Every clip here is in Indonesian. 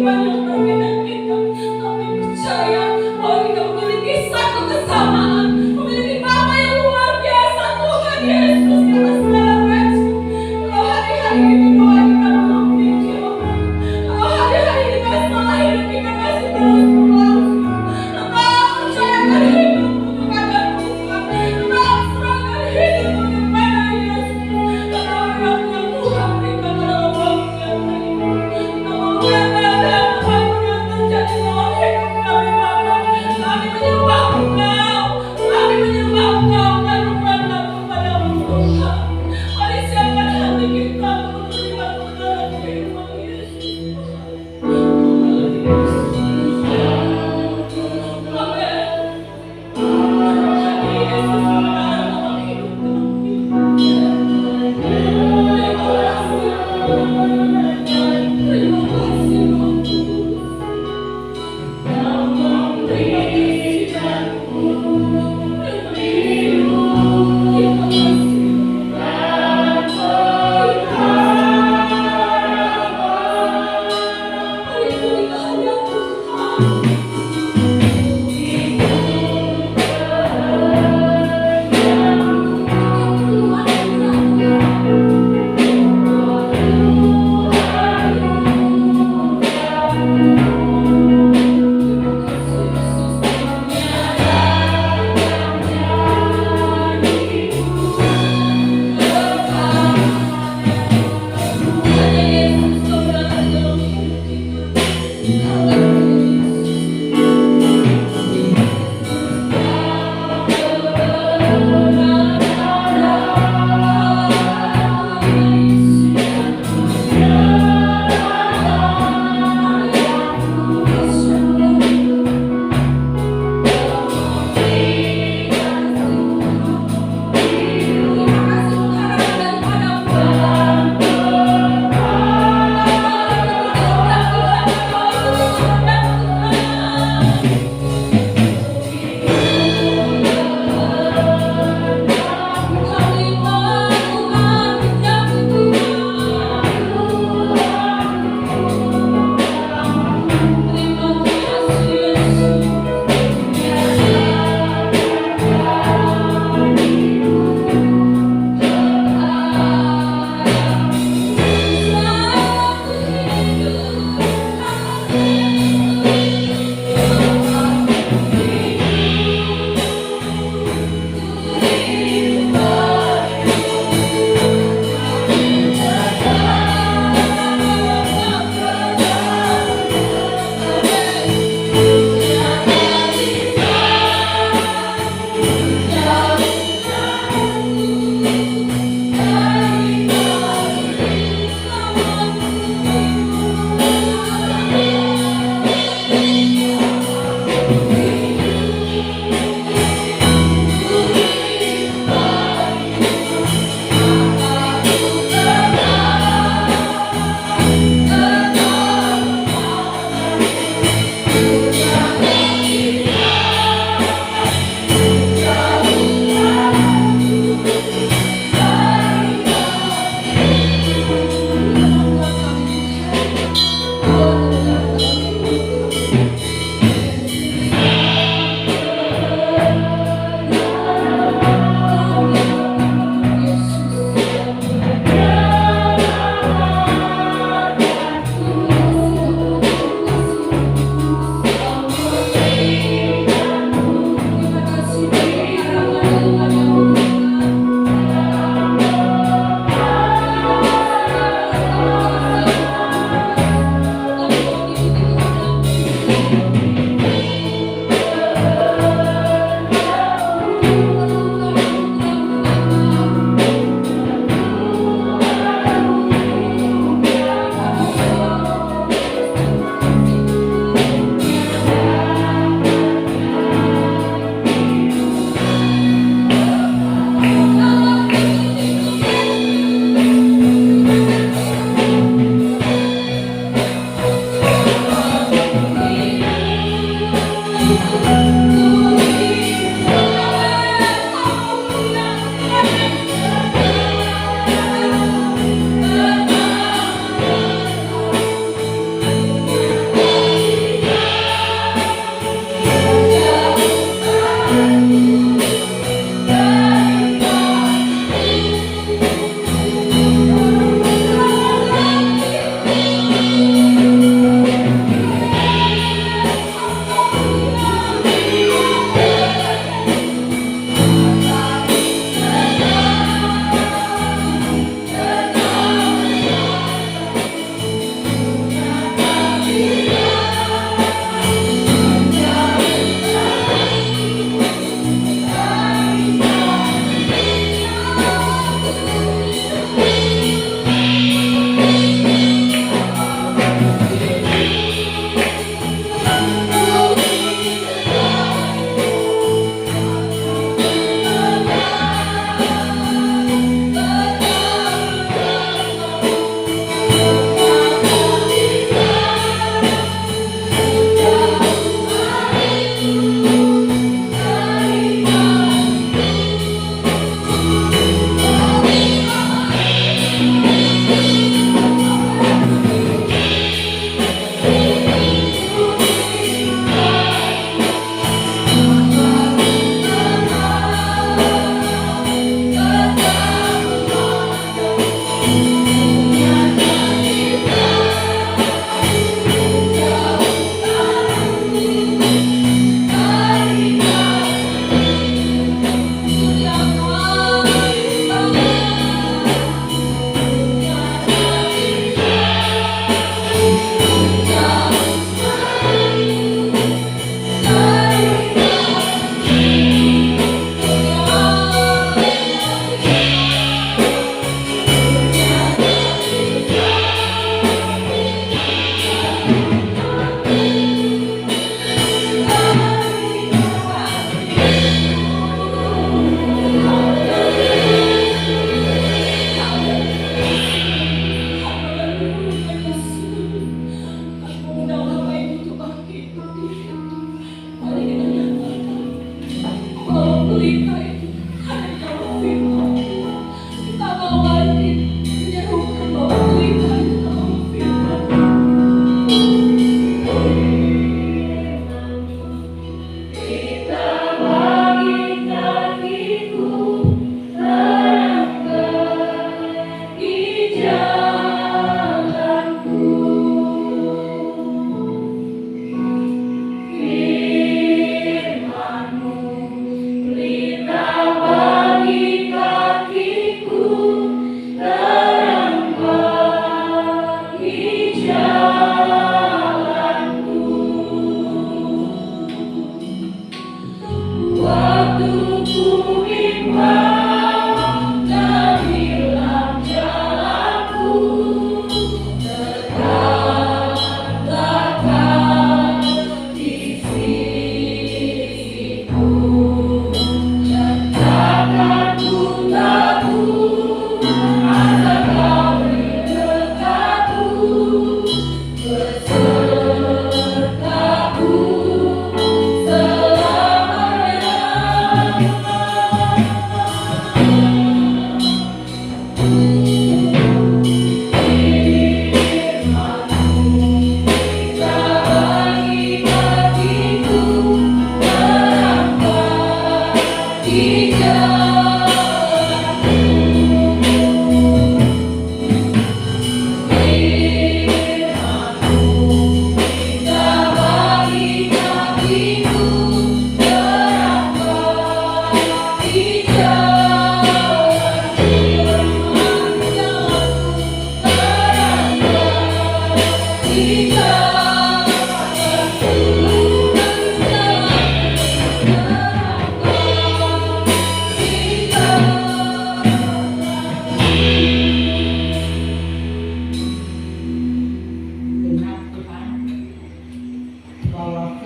kehidupan yang berbeda kita. Kami percaya bahwa kita memiliki satu kesamaan, memiliki Bapa yang luar biasa, Tuhan Yesus yang segala macam. Kalau hari-hari ini doa kita belum dijawab, kalau hari-hari ini masalah hidup kita masih terus berlangsung, Engkau percayakan hidupmu kepada Tuhan, Engkau serahkan hidupmu kepada Yesus. Karena berkat Tuhan berikan dalam bagian ini. Semoga Tuhan yang terjadi dalam hidup kami Bapa. Kami menyembah Engkau, kami menyembah Engkau dan berdoa kepadamu Tuhan. Mari siapkan hati kita untuk menerima kebenaran firman Yesus.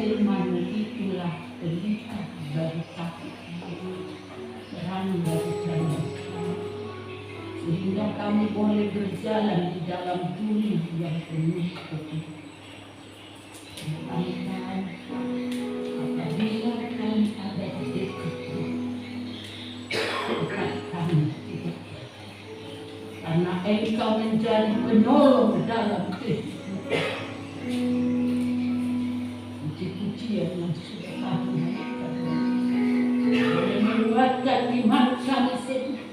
firman-Mu itulah pelita bagi kaki, terang bagi jalan kami, sehingga kami boleh berjalan di dalam dunia yang penuh kekuatan. Tuhan, apabila kami ada di dekat-Mu, dekat kami tidak, karena Engkau menjadi penolong dalam kehidupan. Puji-pujian yang sudah kami naikkan boleh menguatkan iman kami sendiri,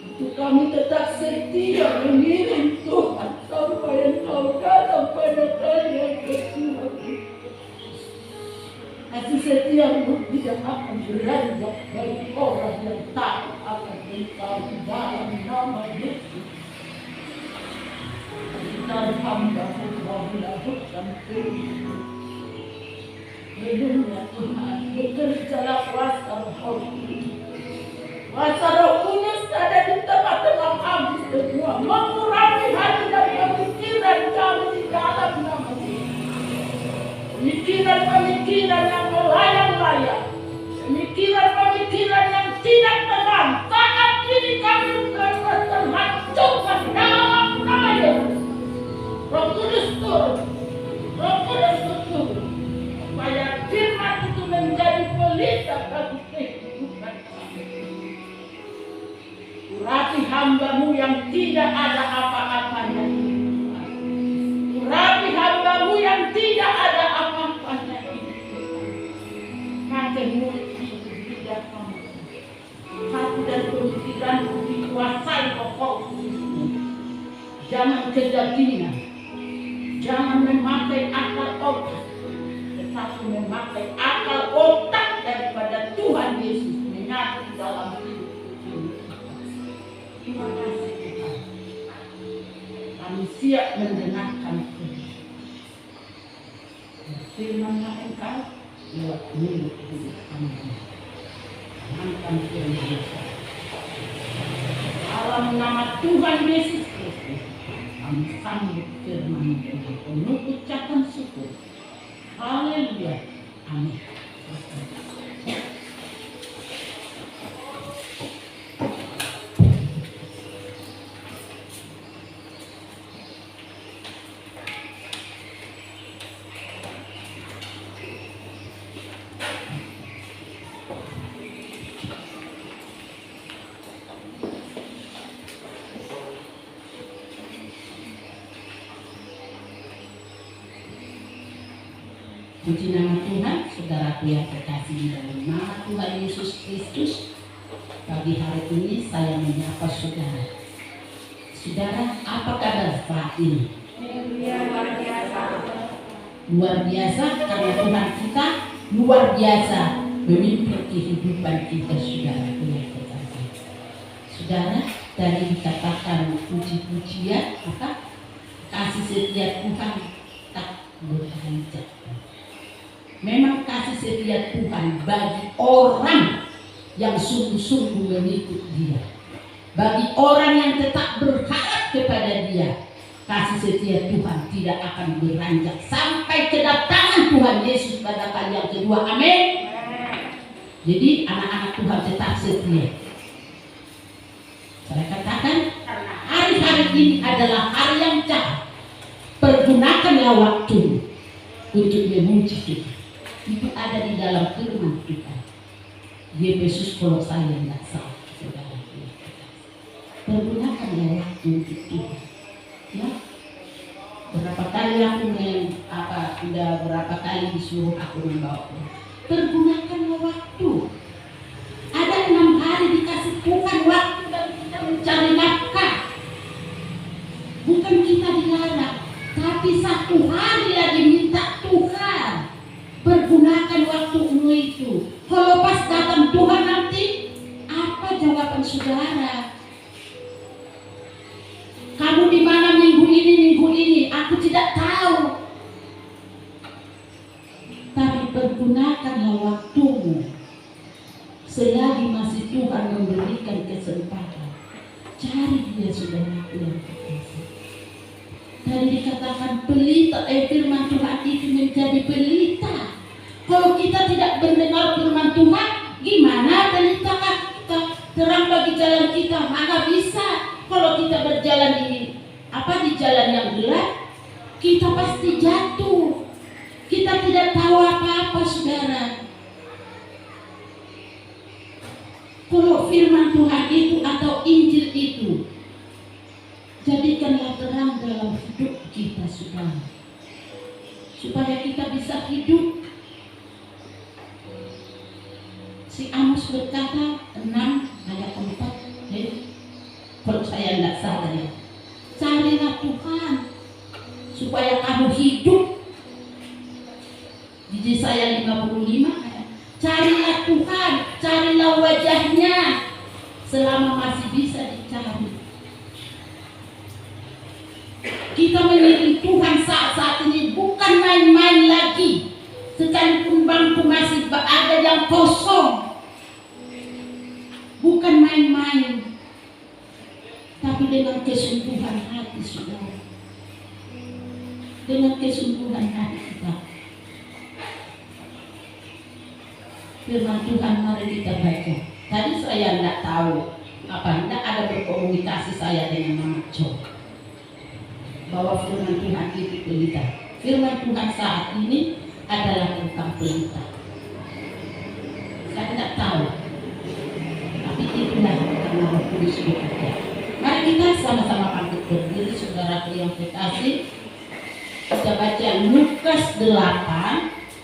untuk kami tetap setia mengiring Tuhan sampai Engkau datang pada kali yang kedua. Kasih setiamu tidak akan beranjak bagi orang yang takut akan Engkau di dalam nama Yesus. Dan hamba-Mu mau melakukan kehidupan. Haleluya Tuhan, bekerjalah kuasa Roh Kudus. Kuasa Roh Kudus ada di tengah-tengah kami semua, mengurangi hati dan pemikiran kami di dalam nama Yesus. Pemikiran-pemikiran yang melayang-layang, pemikiran-pemikiran yang tidak tenang, saat ini kami terhancurkan dalam nama Yesus. Roh Kudus turun, Roh Kudus turun, supaya firman itu menjadi pelita bagi kehidupan kami. Urapi hamba-Mu yang tidak ada apa-apanya. Urapi hamba-Mu yang tidak ada apa-apanya. Pakai mulut itu tidak kamu. Hati dan pemikiranku dikuasai Roh Kudus. Jangan kedagingan. Jangan memakai akal otak, tetapi memakai akal otak daripada Tuhan Yesus menyatu dalam hidup ini. Terima kasih Tuhan. Kami siap mendengarkan firman-Nya Engkau lewat mulut kami. Angkat firman Yesus. Dalam nama Tuhan Yesus Kristus, kami sambut firman Tuhan penuh ucapan syukur. Haleluya. Amin. Puji nama Tuhan, saudaraku yang terkasih dalam nama Tuhan Yesus Kristus. Pagi hari ini saya menyapa saudara. Saudara, apa kabar saat ini? Luar biasa. Luar biasa karena Tuhan kita luar biasa memimpin kehidupan kita, saudaraku yang terkasih. Saudara, tadi dikatakan puji-pujian, maka kasih setia Tuhan tak berhenti. Memang kasih setia Tuhan bagi orang yang sungguh-sungguh mengikut Dia, bagi orang yang tetap berharap kepada Dia, kasih setia Tuhan tidak akan beranjak sampai kedatangan Tuhan Yesus pada kali yang kedua. Amin. Jadi anak-anak Tuhan tetap setia. Saya katakan karena hari-hari ini adalah hari yang cerah, pergunakanlah waktu untuk memuji Tuhan. Itu ada di dalam firman Tuhan. Yesus kalau saya tidak salah, saudara. Pergunakanlah waktu untuk Tuhan. Ya, berapa kali aku sudah berapa kali disuruh aku membawa. Pergunakanlah waktu. Ada 6 hari dikasih Tuhan waktu dan kita mencari nafkah. Bukan kita dilarang, tapi 1 hari lagi minta Tuhan. Pergunakan waktumu itu. Kalau pas datang Tuhan nanti, apa jawaban saudara? Kamu di mana minggu ini? Aku tidak tahu. Tapi pergunakanlah waktumu. Selagi masih Tuhan memberikan kesempatan, cari Dia, saudaraku yang terkasih. Tadi dikatakan pelita, firman Tuhan itu menjadi pelita tidak mendengar firman Tuhan, gimana pelita kita terang bagi jalan kita? Mana bisa kalau kita berjalan di jalan yang gelap, kita pasti jatuh. Kita tidak tahu apa-apa, saudara. Kalau firman Tuhan itu atau Injil itu, jadikanlah terang dalam hidup kita, saudara, supaya kita bisa hidup. Si Amos berkata 6 ayat 4, kalau saya tidak salah ya, carilah Tuhan supaya kamu hidup. Di Yesaya 55, carilah Tuhan, carilah wajahnya selama masih bisa dicari. Kita mengiring Tuhan saat ini bukan main-main lagi. Sekalipun bangku masih ada yang kosong, bukan main-main, tapi dengan kesungguhan hati, saudara. Dengan kesungguhan hati kita. Firman Tuhan mari kita baca. Tadi saya tidak tahu tidak ada berkomunikasi saya dengan Mama Jo bahwa firman Tuhan itu pelita. Firman Tuhan saat ini adalah tentang pelita. Saya tidak tahu, tapi itulah karena Roh Kudus bekerja. Mari kita sama-sama bangkit berdiri, saudaraku yang kekasih. Kita baca Lukas 8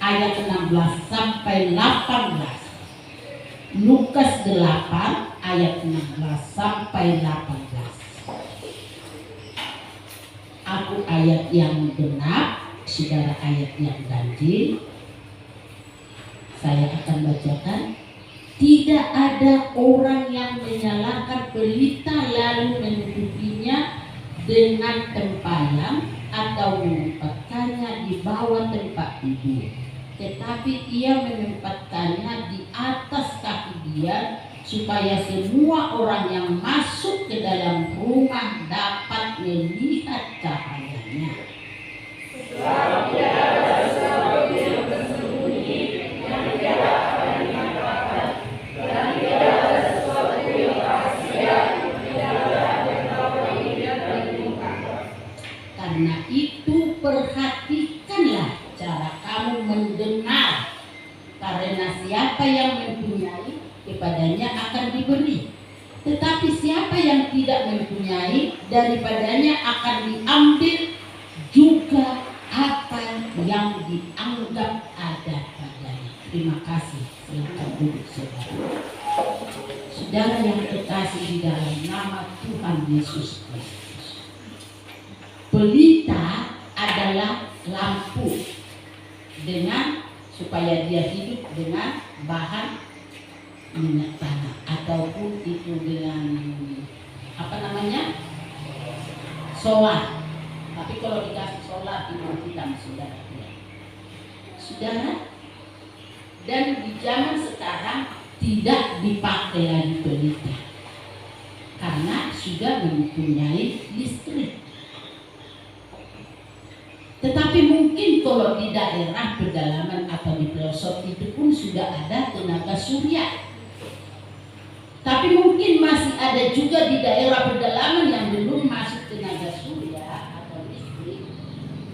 ayat 16 sampai 18. Lukas 8 ayat 16 sampai 18. Aku ayat yang genap, saudara ayat yang ganjil. Saya akan bacakan. Tidak ada orang yang menyalakan pelita lalu menutupinya dengan tempayan atau menempatkannya di bawah tempat tidur, tetapi ia menempatkannya di atas kaki dia, supaya semua orang yang masuk ke dalam rumah dapat melihat cahayanya. Sebab tidak ada sesuatu yang tersembunyi yang tidak akan dikatakan, dan tidak ada sesuatu yang rahasia yang tidak ada yang tidak diungkapkan. Karena itu perhatikanlah cara kamu mendengar, karena siapa yang mempunyai kepadanya akan diberi, tetapi siapa yang tidak mempunyai daripadanya akan diambil juga apa yang dianggap ada padanya. Terima kasih. Silakan duduk, saudara. Saudara yang terkasih di dalam nama Tuhan Yesus Kristus, pelita adalah lampu dengan supaya dia hidup dengan bahan minyak tanah ataupun itu dengan solar. Tapi kalau dikasih solar itu hitam, saudara. Dan di zaman sekarang tidak dipakai lagi pelita karena sudah mempunyai listrik. Tetapi mungkin kalau di daerah pedalaman atau di pelosok itu pun sudah ada tenaga surya. Tapi mungkin masih ada juga di daerah pedalaman yang belum masuk tenaga surya atau listrik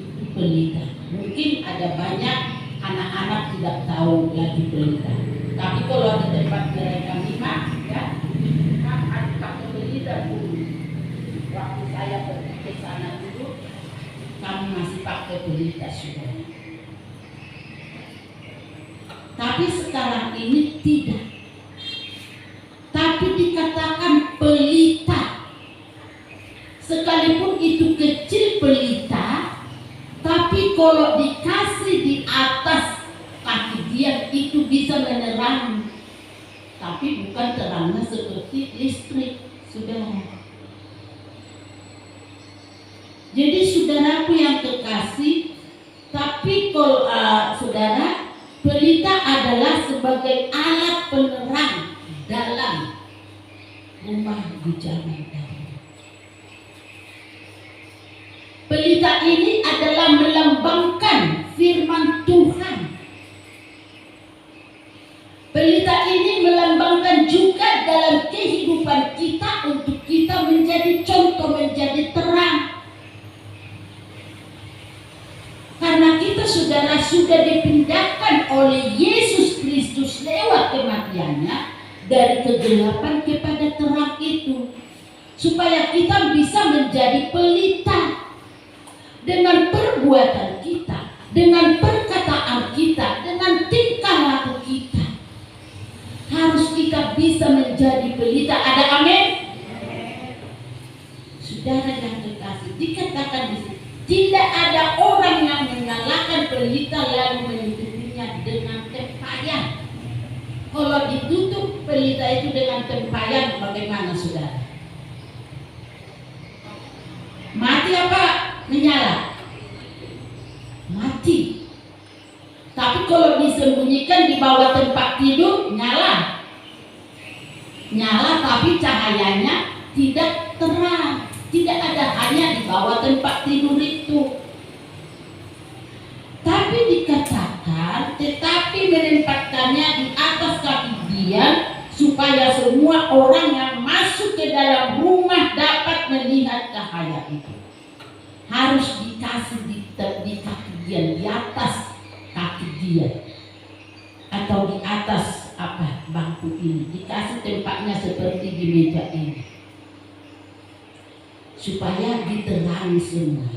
itu pelita. Mungkin ada banyak anak-anak tidak tahu lagi pelita. Tapi kalau di tempat mereka memang ada pakai pelita dulu. Waktu saya pergi ke sana dulu, kami masih pakai pelita sudah. Tapi sekarang ini tidak. Tapi dikatakan pelita, sekalipun itu kecil pelita, tapi kalau dikasih di atas kaki dia itu bisa menerangi. Tapi bukan terangnya seperti listrik, saudara. Jadi saudaraku yang kekasih, tapi kalau saudara, pelita adalah sebagai alat penerang dalam rumah di zaman dahulu. Pelita ini adalah melambangkan firman Tuhan. saudara sudah dipindahkan oleh Yesus Kristus lewat kematiannya dari kegelapan kepada terang itu, supaya kita bisa menjadi pelita dengan perbuatan kita, dengan perkataan kita, dengan tingkah laku kita. Harus kita bisa menjadi pelita. Ada amin? Saudara yang terkasih, dikatakan di sini, tidak ada orang yang menyalakan pelita lalu menutupinya dengan tempayan. Kalau ditutup pelita itu dengan tempayan, bagaimana saudara? Mati apa menyala? Mati. Tapi kalau disembunyikan di bawah tempat tidur, nyala. Nyala tapi cahayanya tidak terang. Tidak ada hanya di bawah tempat tidur itu. Tapi dikatakan, tetapi menempatkannya di atas kaki dia, supaya semua orang yang masuk ke dalam rumah dapat melihat cahaya itu. Harus dikasih di kaki dia, di atas kaki dia, atau di atas bangku ini. Dikasih tempatnya seperti di meja ini, supaya diterangi semua.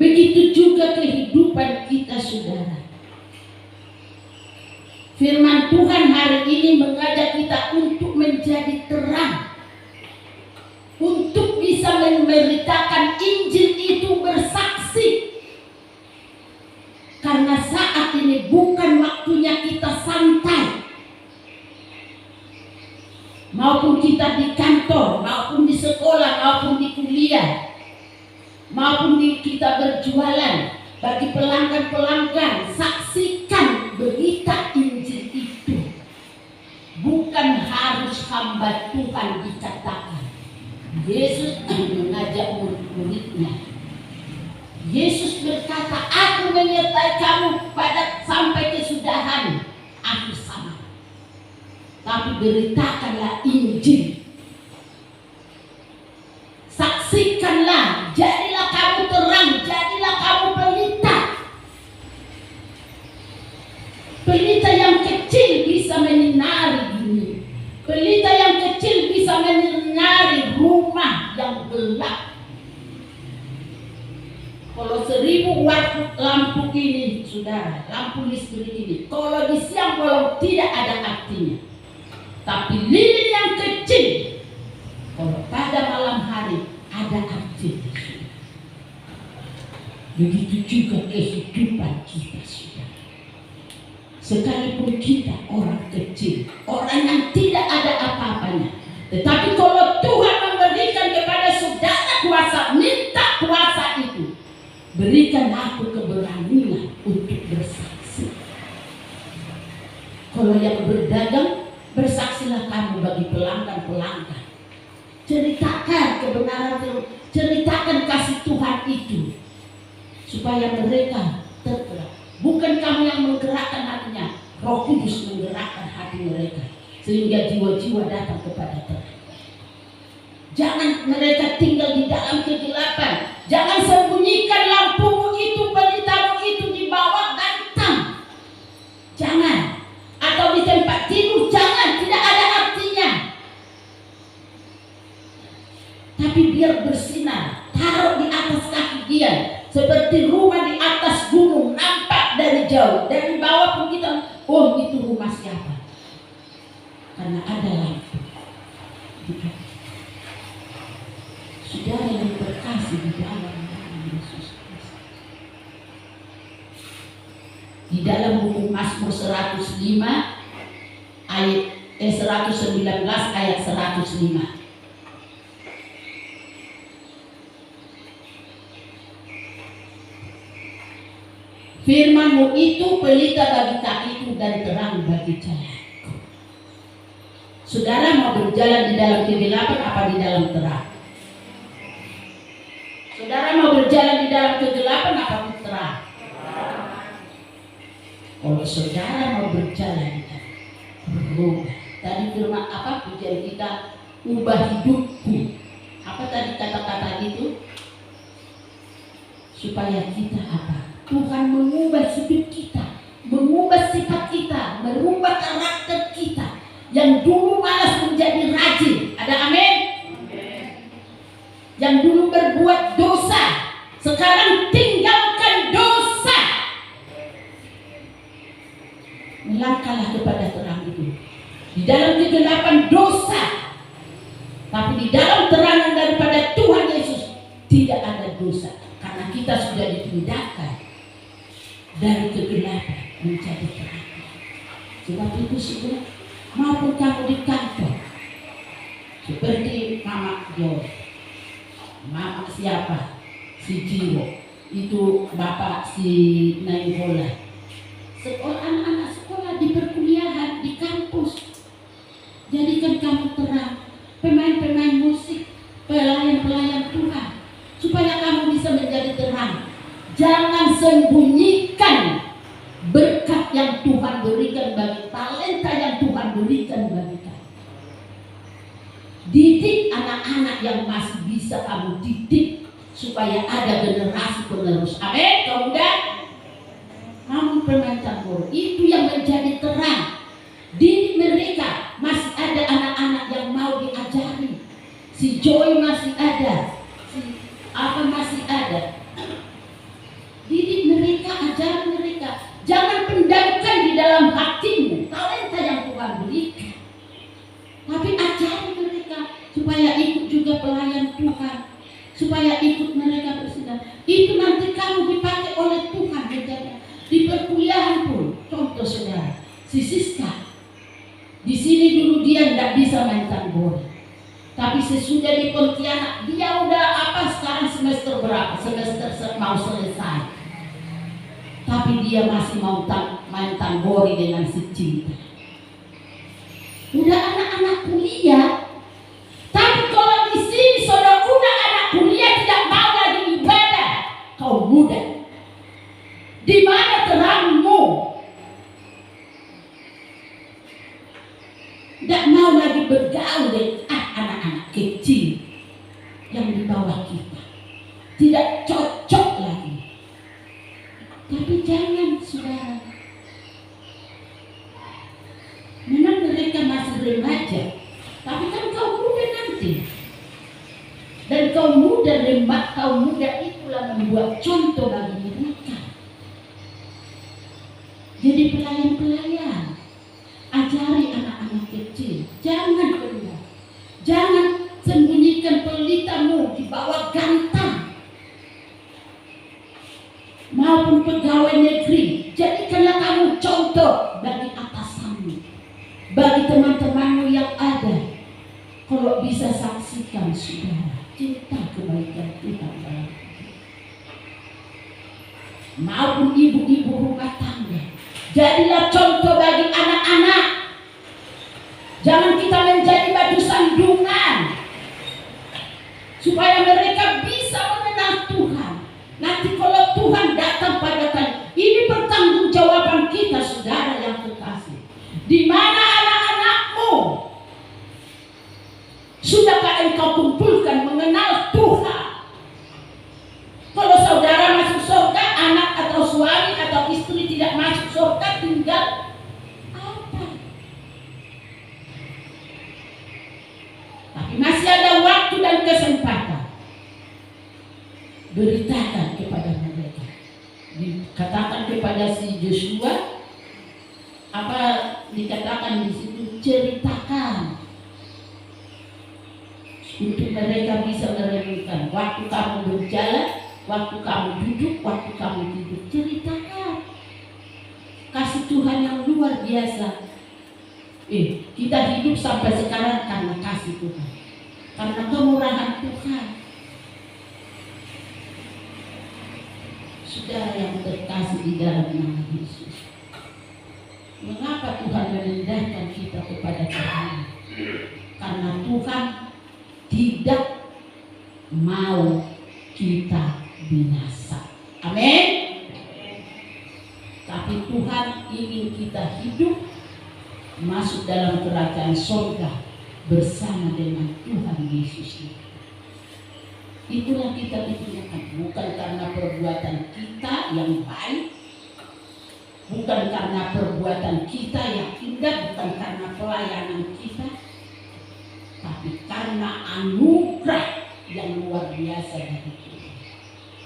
Begitu juga kehidupan kita, saudara. Firman Tuhan hari ini mengajak kita untuk menjadi terang, untuk bisa memberitakan Injil itu, bersaksi. Karena saat ini bukan waktunya kita santai, maupun kita di kantor, maupun di sekolah, maupun di kuliah, maupun kita berjualan. Bagi pelanggan-pelanggan, saksikan berita Injil itu. Bukan harus hamba Tuhan dikatakan. Yesus mengajak murid-muridnya. Yesus berkata, aku menyertai kamu pada sampai kesudahan akhir zaman. Tapi beritakanlah Injil. Saksikanlah, jadilah kamu terang, jadilah kamu pelita. Pelita yang kecil bisa menyinari dunia. Pelita yang kecil bisa menyinari rumah yang gelap. Kalau 1000 watt lampu ini, saudara, lampu listrik ini, kalau di siang bolong tidak ada artinya. Tapi lilin yang kecil, kalau pada malam hari ada artinya. Begitu juga kehidupan kita, saudara. Sekalipun kita orang kecil, orang yang tidak ada apa-apanya, tetapi kalau Tuhan memberikan kepada saudara kuasa, minta kuasa itu, berikan aku keberanian untuk bersaksi. Kalau yang berdagang, bersaksilah kamu bagi pelanggan-pelanggan. Ceritakan kebenaran, ceritakan kasih Tuhan itu, supaya mereka tergerak. Bukan kamu yang menggerakkan hatinya, Roh Kudus menggerakkan hati mereka, sehingga jiwa-jiwa datang kepada Tuhan. Jangan mereka tinggal di dalam kegelapan. Jangan sembunyikan lampumu itu, pelitamu itu di bawah gantang. Jangan. Atau di tempat tidur, jangan. Tidak ada artinya. Tapi biar bersinar. Taruh di atas kaki dia, seperti rumah di atas gunung, nampak dari jauh. Dari bawah pun kita, oh itu rumah siapa? Karena ada lampu. Saudara yang berkasih di dalam Yesus Kristus. Di dalam buku Mazmur 119 ayat 105. Firman-Mu itu pelita bagi kakiku dan terang bagi jalanku. Saudara mau berjalan di dalam kegelapan apa di dalam terang? Saudara mau berjalan di dalam kegelapan apa di terang? Kalau saudara mau berjalan di dalam berubah. Tadi firman apa pujian kita? Ubah hidupku. Apa tadi kata-kata itu? supaya kita apa? Tuhan mengubah sudut kita, mengubah sifat kita, merubah karakter kita. Yang dulu malas menjadi rajin. Ada amin? Yang dulu berbuat dosa, sekarang tinggalkan dosa. Melangkahlah kepada terang itu. Di dalam kegelapan dosa, tapi di dalam terangan daripada Tuhan Yesus tidak ada dosa. Karena kita sudah dipindahkan dari kegelapan menjadi terang. Sebab itu saudara, maupun kamu di kantor, seperti Mama Jo, Mama siapa? Si Jiro, itu Bapak si Naibola. Sekolah anak-anak sekolah di perkuliahan, di kampus. Jadikan kamu terang, pemain-pemain musik, pelayan-pelayan Tuhan, supaya kamu bisa menjadi terang. Jangan sembunyikan berkat yang Tuhan berikan bagi talenta yang Tuhan berikan bagi kamu. Didik anak-anak yang masih bisa kamu didik supaya ada generasi penerus. Amin. Kemudian kamu pemain tambur itu yang menjadi terang. Didik mereka, masih ada anak-anak yang mau diajari. Si Joy masih ada, si apa masih ada. Didik mereka, ajar mereka. Jangan pendamkan di dalam hatimu talenta yang Tuhan berikan, tapi ajari mereka supaya ikut juga pelayan Tuhan, supaya ikut mereka bersedekah. Itu nanti kamu dipakai oleh Tuhan menjadi di perkuliahan pun. Contoh saudara, si Siska di sini dulu dia tidak bisa main tambor, tapi sesudah di Pontianak dia udah apa sekarang semester berapa? Semester mau selesai, tapi dia masih mau main tambori dengan si Cinta. Udah anak-anak kuliah, tapi kalau di sini saudara udah anak kuliah tidak mau lagi ibadah, kau muda, di mana terangmu? Tidak mau lagi bergaul dengan anak-anak kecil yang di bawah kita, tidak cocok lagi. Tapi jangan saudara, memang mereka masih remaja, tapi kan kau muda nanti, dan kau muda itulah membuat contoh bagi mereka. Jadi pelayan-pelayan, ajari anak-anak kecil, jangan pernah, jangan sembunyikan pelitamu di bawah gantang maupun pegawai negeri. Jadikanlah kamu contoh bagi atasanmu, bagi teman-temanmu yang ada. Kalau bisa saksikan saudara, cerita kebaikan Tuhan dalam hidup. Maupun ibu-ibu rumah tangga, jadilah contoh bagi anak-anak. Jangan kita menjadi batu sandungan, supaya mereka bisa mengenal Tuhan. Nanti kalau Tuhan datang pada kalian, ini pertanggungjawaban kita saudara yang terkasih. Di mana anak-anakmu? Sudahkah engkau kumpulkan mengenal Tuhan? Kalau saudara masuk surga, anak atau suami atau istri tidak masuk surga, tinggal apa? Tapi masih ada waktu dan kesempatan. Beritakan kepada mereka. Dikatakan kepada si Joshua, apa dikatakan di situ, ceritakan untuk mereka bisa merenungkan. Waktu kamu berjalan, waktu kamu duduk, waktu kamu tidur, ceritakan kasih Tuhan yang luar biasa. Kita hidup sampai sekarang karena kasih Tuhan, karena kemurahan Tuhan. Saudara yang terkasih di dalam nama Yesus, mengapa Tuhan merendahkan kita kepada Tuhan? Karena Tuhan tidak mau kita binasa. Amin. Tapi Tuhan ingin kita hidup masuk dalam kerajaan surga bersama dengan Tuhan Yesus. Itulah kita dipindahkan, bukan karena perbuatan kita yang baik, bukan karena perbuatan kita yang indah, bukan karena pelayanan kita, tapi karena anugerah yang luar biasa dari Tuhan,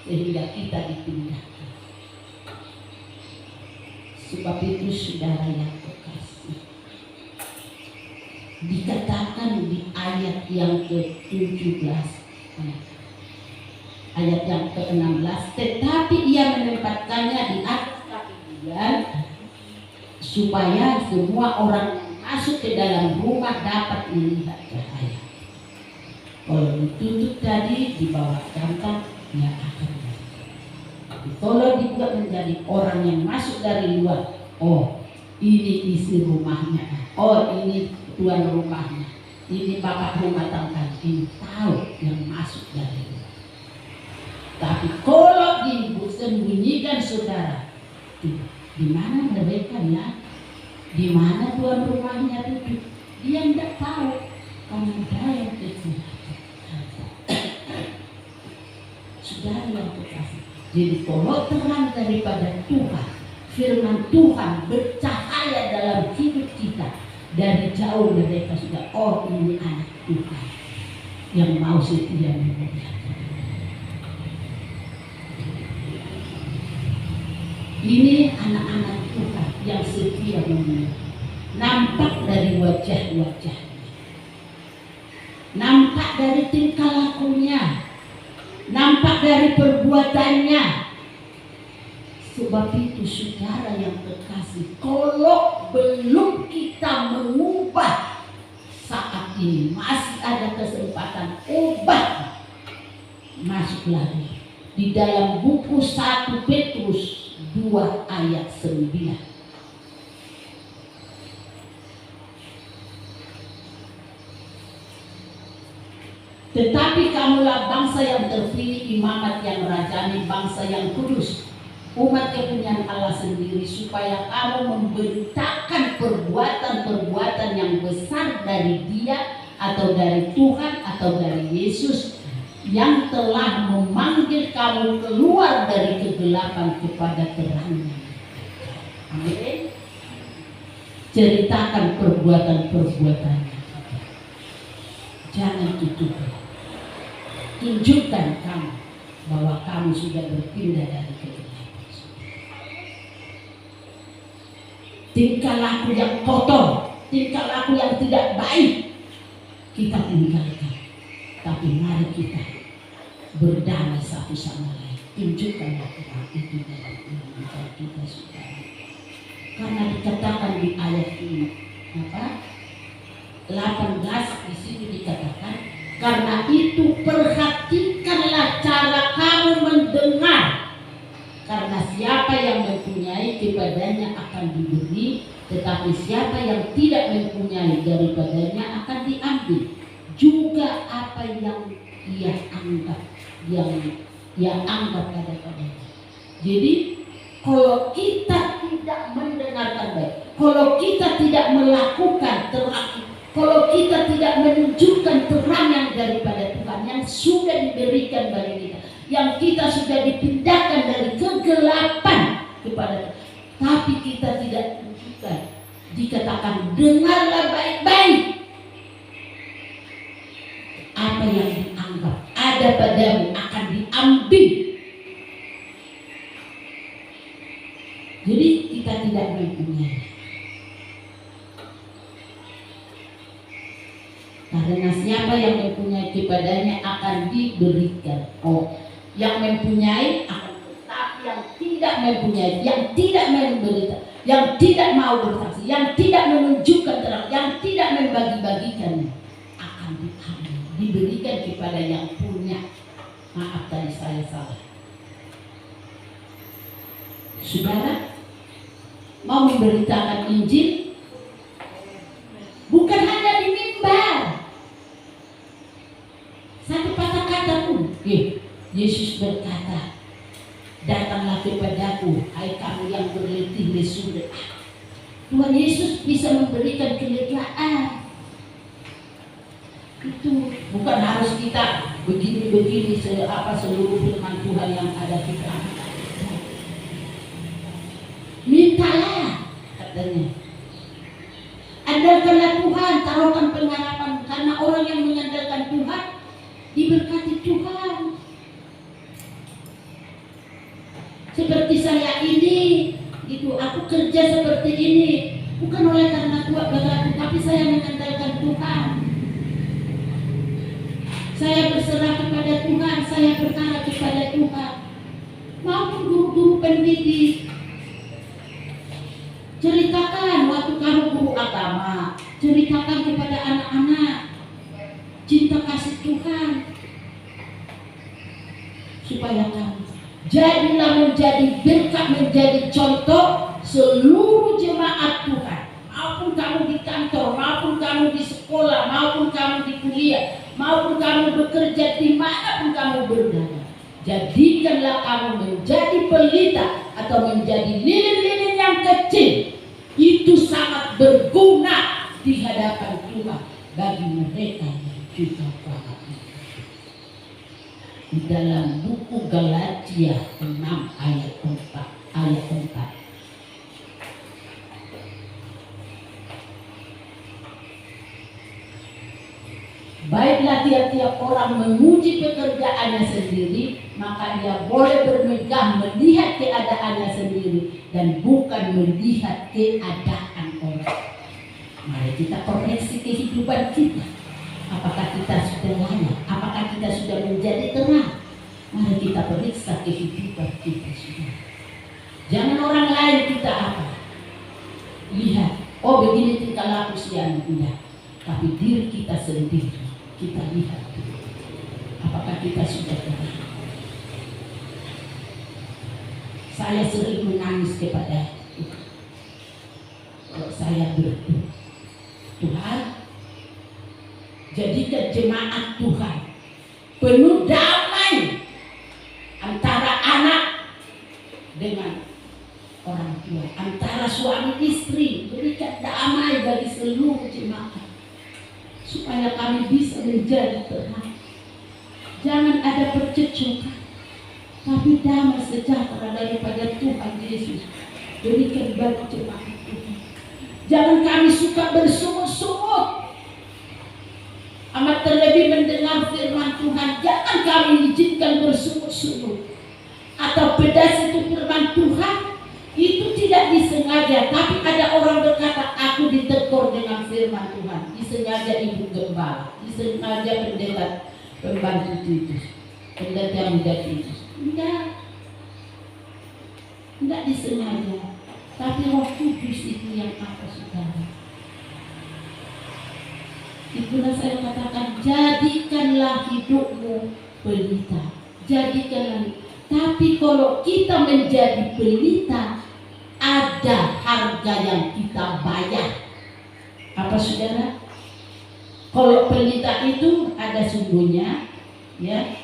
sehingga kita dipindahkan. Sebab itu saudara yang terkasih, dikatakan di ayat yang ke-17, ayat yang ke-16, tetapi ia menempatkannya di atas kaki dia, supaya semua orang yang masuk ke dalam rumah dapat melihat cahaya. Kalau ditutup tadi di bawah dampak, ya akan. Kalau dibuat menjadi orang yang masuk dari luar, oh ini isi rumahnya, oh ini tuan rumahnya, ini bapak rumah tangga, ini tahu yang masuk dari luar. Tapi kalau disembunyikan saudara, di mana mereka ya? Di mana tuan rumahnya duduk? Dia tidak tahu. Karena ada yang kecil. Saudara yang terkasih. Jadi kalau terang daripada Tuhan, firman Tuhan bercahaya dalam hidup kita, dari jauh mereka sudah, oh ini anak Tuhan yang mau setia memuliakan. Ini anak-anak Tuhan yang setia memuliakan. Nampak dari wajah-wajahnya, nampak dari tingkah lakunya, nampak dari perbuatannya. Sebab itu saudara yang terkasih, kalau belum kita mengubah saat ini, masih ada kesempatan ubah. Masuk lagi di dalam buku 1 Petrus 2 ayat 9. Tetapi kamulah bangsa yang terpilih, imamat yang rajani, bangsa yang kudus, umat kepunyaan Allah sendiri, supaya kamu memberitakan perbuatan-perbuatan yang besar dari Dia, atau dari Tuhan, atau dari Yesus, yang telah memanggil kamu keluar dari kegelapan kepada terangnya. Amin. Ceritakan perbuatan-perbuatannya, jangan tutupi. Tunjukkan kamu bahwa kamu sudah berpindah dari kegelapan. Tingkah laku yang kotor, tingkah laku yang tidak baik, kita tinggalkan. Tapi mari kita berdamai satu sama lain. Tunjukkanlah Tuhan itu dalam kehidupan kita, saudara. Karena dikatakan di ayat ini, 18 di sini dikatakan, karena itu perhatikanlah cara kamu mendengar, karena siapa yang mempunyai kepadanya akan diberi, tetapi siapa yang tidak mempunyai daripadanya akan diambil juga apa yang ia anggap, yang ia anggap daripadanya. Jadi kalau kita tidak mendengarkan baik, kalau kita tidak melakukan terang, kalau kita tidak menunjukkan terang yang daripada Tuhan yang sudah diberikan bagi kita, yang kita sudah dipindahkan dari kegelapan kepada Tuhan, tapi kita tidak tunjukkan, dikatakan dengarlah baik-baik apa yang dianggap ada padamu akan diambil. Jadi kita tidak mempunyai, karena siapa yang mempunyai kepadanya akan diberikan. Oh, yang mempunyai akan, tetapi yang tidak mempunyai, yang tidak memberikan, yang tidak mau bersaksi, yang tidak menunjukkan terang, yang tidak membagi-bagikannya, akan diambil, diberikan kepada yang punya. Maaf tadi saya salah. Saudara mau memberitakan Injil, bukan hanya di mimbar. Satu kata-kata pun, Yesus berkata, datanglah kepadaku, hai kamu yang berletih lesu. Tuhan Yesus bisa memberikan kelegaan. Itu bukan harus kita begini begini seluruh firman Tuhan yang ada di dalam. Mintalah katanya. Andalkanlah Tuhan, taruhkan pengharapan, karena orang yang mengandalkan Tuhan diberkati Tuhan. Seperti saya ini, itu aku kerja seperti ini bukan oleh karena Tuhan berkati, tapi saya mengandalkan Tuhan. Saya berserah kepada Tuhan, saya berharap kepada Tuhan. Maupun guru-guru pendidik, ceritakan waktu kamu guru agama, ceritakan kepada anak-anak cinta kasih Tuhan, supaya kamu jadilah menjadi berkat, menjadi contoh seluruh jemaat Tuhan. Maupun kamu di kantor, maupun kamu di sekolah, maupun kamu di kuliah, maupun kamu bekerja di mana pun kamu berada, jadikanlah kamu menjadi pelita atau menjadi lilin-lilin yang kecil. Itu sangat berguna di hadapan Tuhan bagi mereka yang juga paham. Di dalam buku Galatia 6 ayat 4. Baiklah tiap-tiap orang menguji pekerjaannya sendiri, maka ia boleh bermegah melihat keadaannya sendiri dan bukan melihat keadaan orang. Mari kita koreksi kehidupan kita. Apakah kita sudah layak? Apakah kita sudah menjadi terang? Mari kita periksa kehidupan kita sudah. Jangan orang lain kita apa? Lihat, oh begini tingkah laku si anak. Tapi diri kita sendiri kita lihat. Apakah kita sudah terang? Saya sering menangis kepada Tuhan. Kalau saya berdoa, Tuhan, jadikan jemaat Tuhan penuh damai antara anak dengan orang tua, antara suami istri. Berikan damai bagi seluruh jemaat supaya kami bisa menjadi terang. Jangan ada percecokan, tapi damai sejahtera daripada Tuhan Yesus berikan bagi jemaat Tuhan. Jangan kami suka bersungut-sungut, amat terlebih mendengar firman Tuhan. Jangan kami izinkan bersungut-sungut atau pedas itu firman Tuhan itu tidak disengaja. Tapi ada orang berkata, aku ditegur dengan firman Tuhan. Disengaja ibu gembala, disengaja pendeta pembantu Titus, pendeta muda Titus. Tidak disengaja. Tapi Roh Kudus itu yang apa, saudara? Itulah saya katakan, jadikanlah hidupmu pelita. Jadikanlah. Tapi kalau kita menjadi pelita, ada harga yang kita bayar. Apa, saudara? Kalau pelita itu ada sumbunya, ya,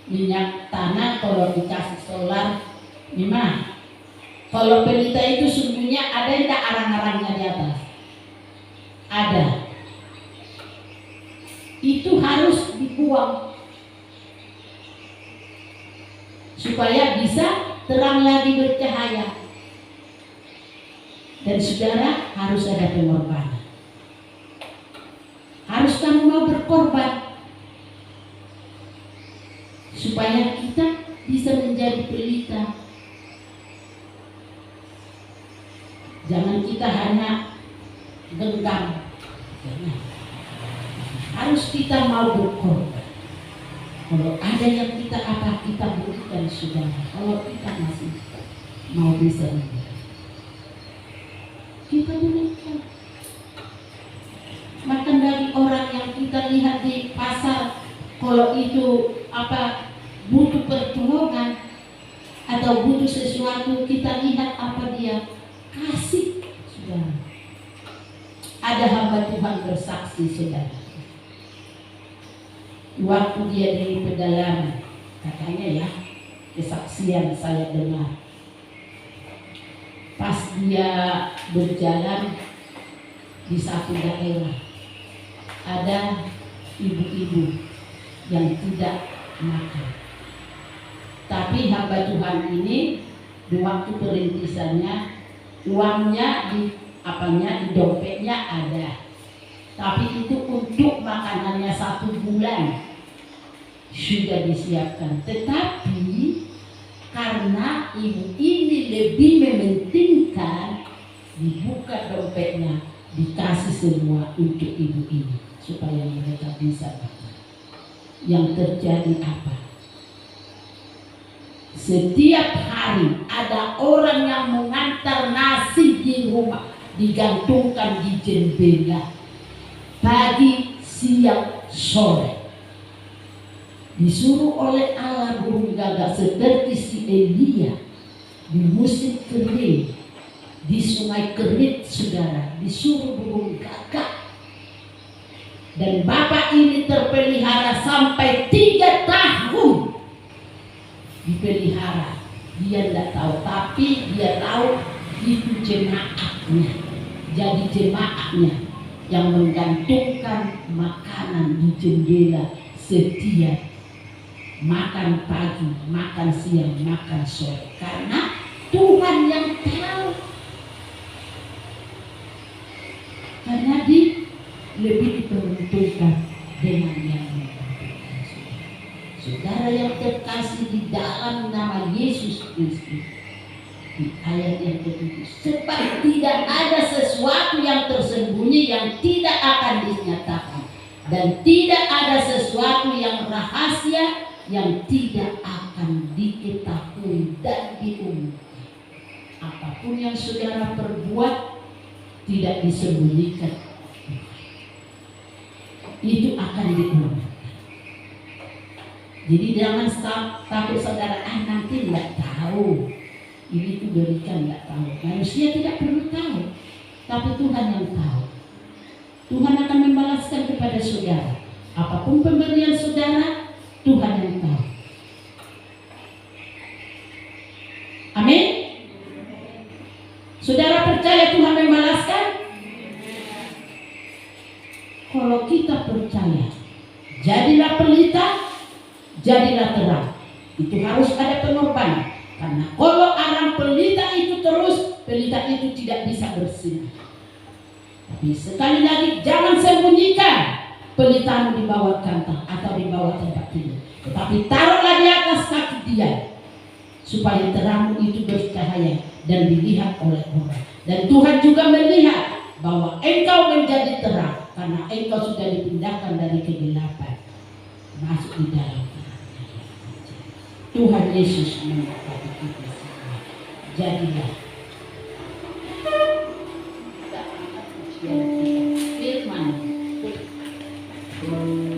minyak tanah. Kalau dikasih solar, memang. Kalau pelita itu sumbunya ada tidak arang-arangnya di atas? Ada. Itu harus dibuang supaya bisa terang lagi bercahaya. Dan saudara, harus ada pengorbanan. Harus kamu mau berkorban supaya kita bisa menjadi pelita. Jangan kita hanya genggam. Jangan. Harus kita mau berkorban. Kalau ada yang kita kita berikan, saudara. Kalau kita masih mau bisa kita berikan. Bahkan dari orang yang kita lihat di pasar, kalau itu butuh pertolongan atau butuh sesuatu, kita lihat apa dia kasih, saudara. Ada hamba Tuhan bersaksi, saudara. Waktu dia di pedalaman, katanya ya, kesaksian saya dengar. Pas dia berjalan di satu daerah, ada ibu-ibu yang tidak makan. Tapi hamba Tuhan ini di waktu perintisannya uangnya di dompetnya ada, tapi itu untuk makanannya 1 bulan sudah disiapkan. Tetapi karena ibu ini lebih mementingkan, dibuka dompetnya, dikasih semua untuk ibu ini supaya mereka bisa makan. Yang terjadi apa? Setiap hari ada orang yang mengantar nasi di rumah, digantungkan di jendela pagi, siang, sore. Disuruh oleh Allah burung gagak seperti si Elia di musim kering, di sungai Kerit, saudara, disuruh burung gagak. Dan bapak ini terpelihara sampai 3 tahun dipelihara. Dia tidak tahu, tapi dia tahu itu jemaatnya. Jadi jemaatnya yang menggantungkan makanan di jendela setiap makan pagi, makan siang, makan sore. Karena Tuhan yang tahu. Karena lebih diperuntukkan dengan yang memperuntukkan. Saudara yang terkasih di dalam nama Yesus Kristus, di ayat yang ke-7, sebab tidak ada sesuatu yang tersembunyi yang tidak akan dinyatakan, dan tidak ada sesuatu yang rahasia yang tidak akan diketahui dan diumumkan. Apapun yang saudara perbuat tidak disembunyikan, itu akan diumumkan. Jadi jangan takut saudara, nanti nggak tahu, ini tuh berikan, nggak tahu. Manusia tidak perlu tahu, tapi Tuhan yang tahu. Tuhan akan membalaskan kepada saudara. Apapun pemberian saudara, Tuhan yang tahu. Amin. Saudara percaya Tuhan membalaskan? Kalau kita percaya, jadilah pelita, jadilah terang. Itu harus ada pengorbanan. Karena kalau arang pelita itu terus, pelita itu tidak bisa bersinar. Tapi sekali lagi, jangan sembunyikan pelitamu di bawah kantong atau di bawah tempat tidur, tetapi taruhlah di atas kaki dia, supaya terangmu itu bercahaya dan dilihat oleh orang. Dan Tuhan juga melihat bahwa engkau menjadi terang, karena engkau sudah dipindahkan dari kegelapan masuk di dalam terang. Tuhan Yesus memberkati kita semua. Jadilah firman. Yeah.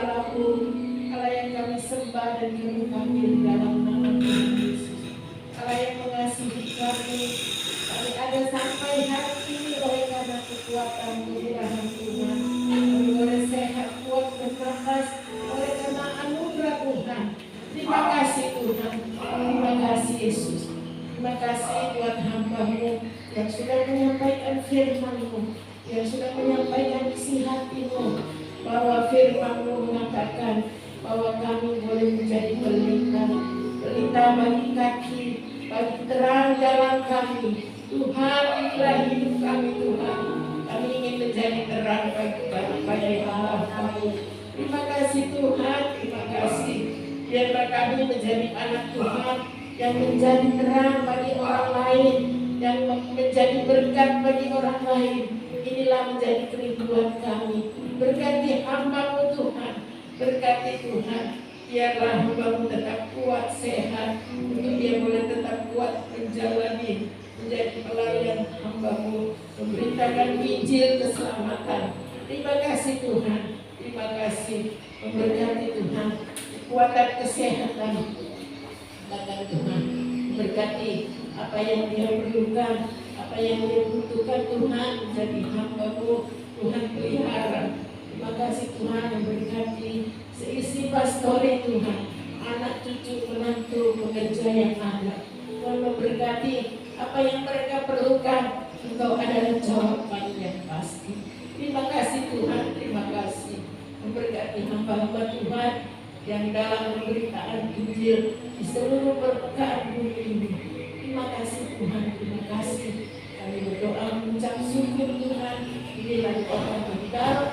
Allahku, Allah yang kami sembah dan kami panggil dalam nama Tuhan Yesus. Allah yang mengasihi kami ada sampai hari ini oleh karena kekuatan kemurahan Tuhan. Kami boleh sehat, kuat, bernafas oleh karena anugerah Tuhan. Terima kasih Tuhan, terima kasih Yesus. Terima kasih buat hamba-Mu yang sudah menyampaikan firman-Mu, yang sudah menyampaikan isi hati-Mu, bahwa firman-Mu mengatakan bahwa kami boleh menjadi pelita bagi kaki, bagi terang jalan kami. Tuhan, inilah hidup kami Tuhan. Kami ingin menjadi terang bagi hamba-Mu. Terima kasih Tuhan, terima kasih. Biarlah kami menjadi anak Tuhan yang menjadi terang bagi orang lain, yang menjadi berkat bagi orang lain. Inilah menjadi kerinduan kami. Berkati hamba-Mu Tuhan, berkati Tuhan. Biarlah hamba-Mu tetap kuat, sehat, untuk dia boleh tetap kuat menjalani, menjadi pelayan hamba-Mu, memberitakan Injil keselamatan. Terima kasih Tuhan, terima kasih. Memberkati Tuhan, kekuatan kesehatan, bahkan Tuhan memberkati apa yang dia perlukan, apa yang dia butuhkan. Tuhan, menjadi hamba-Mu, Tuhan pelihara. Terima kasih Tuhan, memberkati seisi pastori Tuhan, anak cucu menantu pekerja yang ada. Tuhan memberkati apa yang mereka perlukan. Engkau adalah jawaban yang pasti. Terima kasih Tuhan, terima kasih. Memberkati hamba-hamba Tuhan yang dalam pemberitaan Injil di seluruh permukaan bumi ini. Terima kasih Tuhan, terima kasih. Kami berdoa mengucap syukur Tuhan. Inilah doa kami dalam